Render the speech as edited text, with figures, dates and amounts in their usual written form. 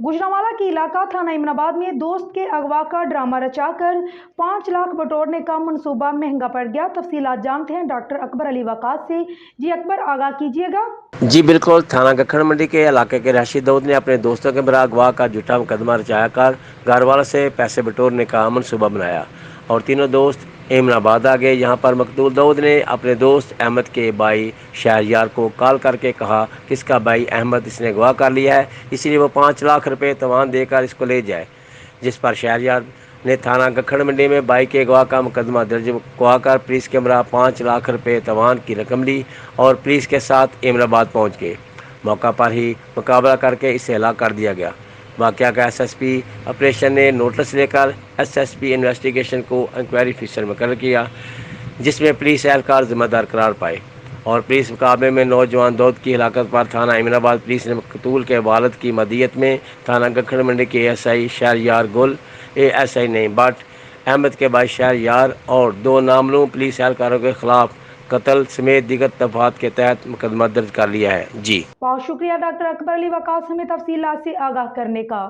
गुजरांवाला के इलाका थाना इमराबाद में दोस्त के अगवा का ड्रामा रचाकर 5 लाख बटोरने का मंसूबा महंगा पड़ गया। तफसीलात जानते हैं डॉक्टर अकबर अली वकास से। जी अकबर, आगाह कीजिएगा। जी बिल्कुल, थाना गखड़ मंडी के इलाके के रशीद दाऊद ने अपने दोस्तों के बरा अगवा का झूठा मुकदमा रचाया कर घर वालों से पैसे बटोरने का मनसूबा बनाया और तीनों दोस्त इमराबाद आ गए। यहाँ पर मकतूल दाऊद ने अपने दोस्त अहमद के भाई शहरयार को कॉल करके कहा कि इसका भाई अहमद इसने अगवा कर लिया है, इसलिए वो 5 लाख रुपए तवान देकर इसको ले जाए। जिस पर शहरयार ने थाना गखड़ मंडी में भाई के अगवा का मुकदमा दर्ज करवाकर पुलिस के हमरा 5 लाख रुपए तवान की रकम ली और पुलिस के साथ इमराबाद पहुंच गए। मौका पर ही मुकाबला करके इसे हलाक कर दिया गया। वाक़या का एसएसपी ऑपरेशन ने नोटिस लेकर एसएसपी इन्वेस्टिगेशन को इंक्वायरी ऑफिसर मुकर्रर किया, जिसमें पुलिस एहलकार जिम्मेदार करार पाए और पुलिस मुकाबले में नौजवान दाऊद की हलाकत पर थाना इमराबाद पुलिस ने मकतूल के वालिद की मदीयत में थाना गखड़ मंडी के एसआई शहरयार गुल एएसआई नहीं बट अहमद के भाई शहरयार और 2 नामलूम पुलिस एहलकारों के खिलाफ कत्ल समेत दीगर दफात के तहत मुकदमा दर्ज कर लिया है। जी बहुत शुक्रिया डॉक्टर अकबर अली वकास हमें तफसीलात से आगाह करने का।